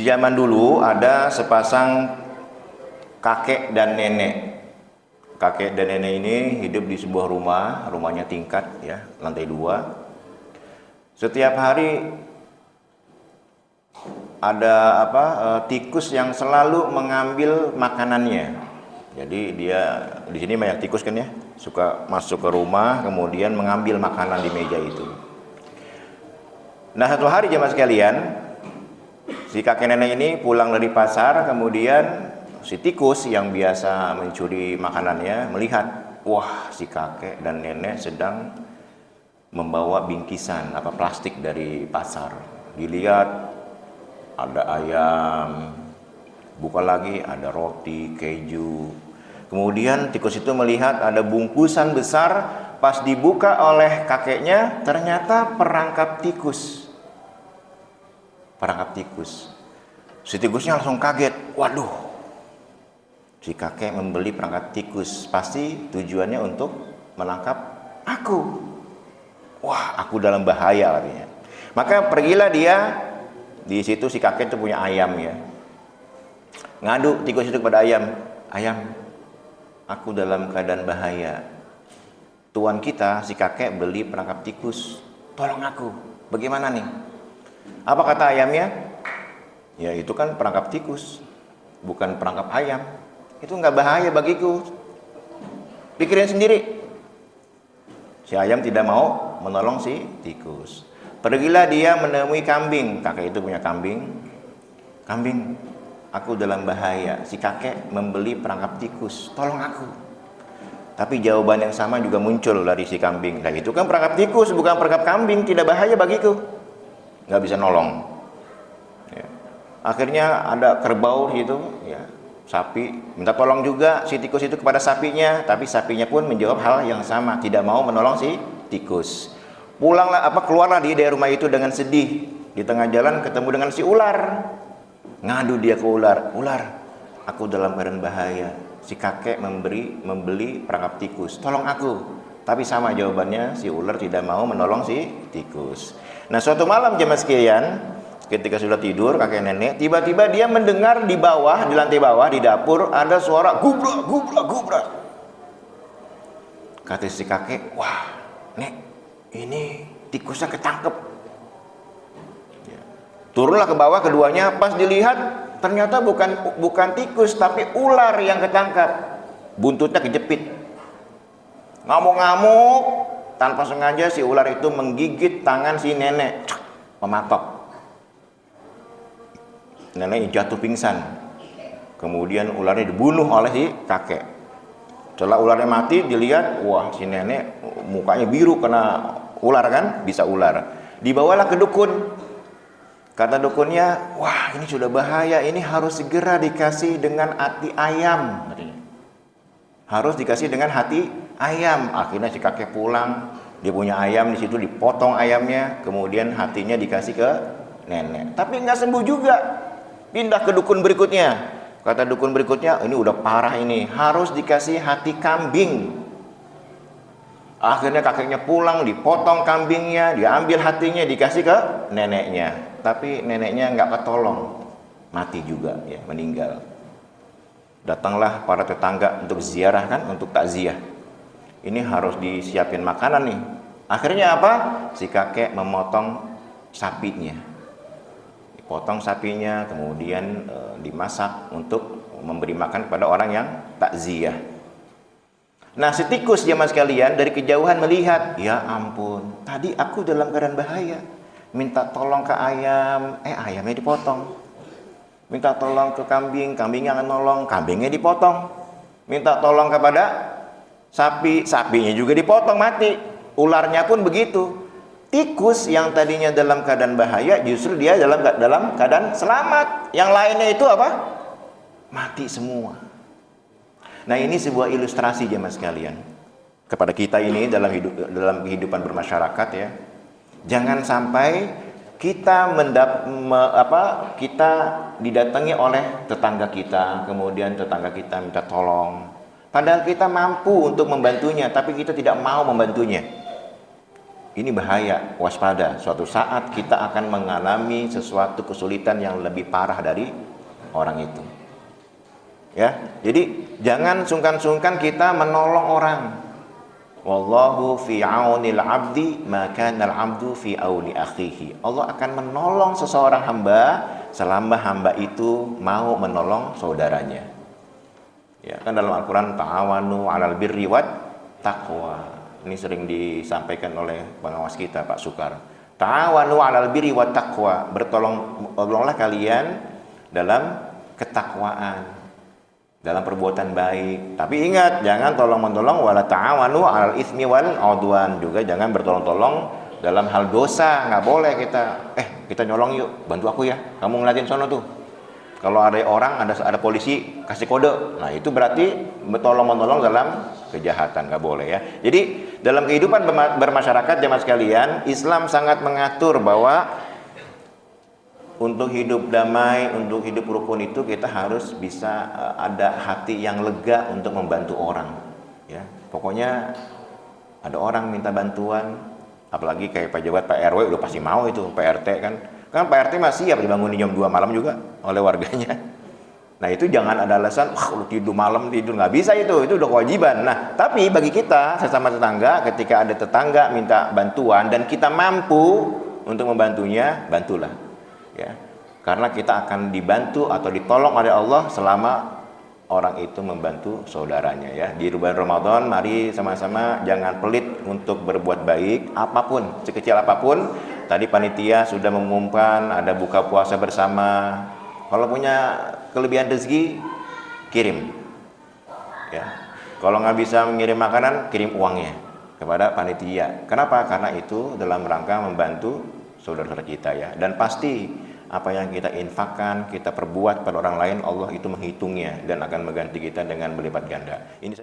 Di zaman dulu ada sepasang kakek dan nenek. Kakek dan nenek ini hidup di sebuah rumah, rumahnya tingkat ya, lantai 2. Setiap hari ada tikus yang selalu mengambil makanannya. Jadi dia di sini banyak tikus kan ya, suka masuk ke rumah kemudian mengambil makanan di meja itu. Nah, satu hari jemaah sekalian, si kakek nenek ini pulang dari pasar, kemudian si tikus yang biasa mencuri makanannya melihat, wah, si kakek dan nenek sedang membawa bingkisan plastik dari pasar. Dilihat ada ayam, buka lagi ada roti, keju. Kemudian tikus itu melihat ada bungkusan besar, pas dibuka oleh kakeknya ternyata perangkap tikus. Perangkap tikus. Si tikusnya langsung kaget. Waduh, si kakek membeli perangkap tikus, pasti tujuannya untuk menangkap aku. Wah, aku dalam bahaya katanya. Maka pergilah dia. Di situ si kakek itu punya ayam ya. Ngadu tikus itu kepada ayam. Ayam, aku dalam keadaan bahaya. Tuan kita si kakek beli perangkap tikus. Tolong aku. Bagaimana nih? Apa kata ayamnya? Ya, itu kan perangkap tikus, bukan perangkap ayam. Itu nggak bahaya bagiku. Pikirin sendiri. Si ayam tidak mau menolong si tikus. Pergilah dia menemui kambing. Kakek itu punya kambing. Kambing, aku dalam bahaya. Si kakek membeli perangkap tikus. Tolong aku. Tapi jawaban yang sama juga muncul dari si kambing. Nah, itu kan perangkap tikus, bukan perangkap kambing. Tidak bahaya bagiku. Nggak bisa nolong. Ya. Akhirnya ada kerbau gitu. Ya. Sapi minta tolong juga si tikus itu kepada sapinya. Tapi sapinya pun menjawab hal yang sama. Tidak mau menolong si tikus. Keluarlah dia dari rumah itu dengan sedih. Di tengah jalan ketemu dengan si ular. Ngadu dia ke ular. Ular, aku dalam keadaan bahaya. Si kakek membeli perangkap tikus. Tolong aku. Tapi sama jawabannya, si ular tidak mau menolong si tikus. Nah, suatu malam jemaah sekalian, ketika sudah tidur kakek nenek, tiba-tiba dia mendengar di bawah, di lantai bawah, di dapur ada suara gubrak, gubrak, gubrak. Kata si kakek, wah, nek, ini tikusnya ketangkep. Ya. Turunlah ke bawah keduanya, pas dilihat ternyata bukan tikus tapi ular yang ketangkap. Buntutnya kejepit. Ngamuk-ngamuk, tanpa sengaja si ular itu menggigit tangan si nenek, mematok. Nenek jatuh pingsan. Kemudian ularnya dibunuh oleh si kakek. Setelah ularnya mati, dilihat, wah, si nenek mukanya biru kena ular kan, bisa ular. Dibawalah ke dukun. Kata dukunnya, wah, ini sudah bahaya, ini harus segera dikasih dengan hati ayam. Harus dikasih dengan hati ayam. Akhirnya si kakek pulang, dia punya ayam di situ, dipotong ayamnya, kemudian hatinya dikasih ke nenek. Tapi nggak sembuh juga. Pindah ke dukun berikutnya. Kata dukun berikutnya, ini udah parah ini, harus dikasih hati kambing. Akhirnya kakeknya pulang, dipotong kambingnya, diambil hatinya, dikasih ke neneknya. Tapi neneknya nggak ketolong, mati juga ya, meninggal. Datanglah para tetangga untuk ziarah kan, untuk takziah. Ini harus disiapin makanan nih. Akhirnya apa? Si kakek memotong sapinya. Potong sapinya, kemudian dimasak untuk memberi makan kepada orang yang takziah. Nah, si tikus jemaah sekalian dari kejauhan melihat, ya ampun, tadi aku dalam keadaan bahaya, minta tolong ke ayam, ayamnya dipotong. Minta tolong ke kambing, kambingnya nggak nolong, kambingnya dipotong. Minta tolong kepada sapi, sapinya juga dipotong, mati. Ularnya pun begitu. Tikus yang tadinya dalam keadaan bahaya, justru dia dalam keadaan selamat. Yang lainnya itu apa? Mati semua. Nah, ini sebuah ilustrasi jemaah sekalian kepada kita ini dalam kehidupan bermasyarakat ya. Jangan sampai kita kita didatangi oleh tetangga kita, kemudian tetangga kita minta tolong. Padahal kita mampu untuk membantunya, tapi kita tidak mau membantunya. Ini bahaya, waspada. Suatu saat kita akan mengalami sesuatu kesulitan yang lebih parah dari orang itu. Ya, jadi jangan sungkan-sungkan kita menolong orang. Wallahu fi aunil abdi maka al abdu fi auni akhihi. Allah akan menolong seseorang hamba selama hamba itu mau menolong saudaranya. Ya, kan dalam Al-Qur'an ta'awanu 'alal birri wat taqwa. Ini sering disampaikan oleh pengawas kita Pak Sukar. Ta'awanu 'alal birri wat taqwa. Bertolonglah kalian dalam ketakwaan, dalam perbuatan baik. Tapi ingat, jangan tolong-menolong wala ta'awanu 'alal itsmi wal 'udwan. Juga jangan bertolong-tolong dalam hal dosa. Nggak boleh kita nyolong yuk, bantu aku ya. Kamu ngeliatin sono tuh. Kalau ada orang, ada polisi kasih kode, nah itu berarti tolong-menolong dalam kejahatan, nggak boleh ya. Jadi dalam kehidupan bermasyarakat jemaah sekalian, Islam sangat mengatur bahwa untuk hidup damai, untuk hidup rukun itu kita harus bisa ada hati yang lega untuk membantu orang. Ya, pokoknya ada orang minta bantuan, apalagi kayak pejabat Pak RW udah pasti mau itu, Pak RT kan Pak RT masih siap dibangunin jam 2 malam juga oleh warganya. Nah itu jangan ada alasan, lu tidur malam, nggak bisa itu udah kewajiban. Nah tapi bagi kita sesama tetangga, ketika ada tetangga minta bantuan dan kita mampu untuk membantunya, bantulah. Ya, karena kita akan dibantu atau ditolong oleh Allah selama orang itu membantu saudaranya ya. Di bulan Ramadan mari sama-sama jangan pelit untuk berbuat baik apapun, sekecil apapun. Tadi panitia sudah mengumumkan ada buka puasa bersama. Kalau punya kelebihan rezeki, kirim. Ya. Kalau nggak bisa mengirim makanan, kirim uangnya kepada panitia. Kenapa? Karena itu dalam rangka membantu saudara-saudara kita ya. Dan pasti apa yang kita infakkan, kita perbuat pada orang lain, Allah itu menghitungnya dan akan mengganti kita dengan berlipat ganda. Ini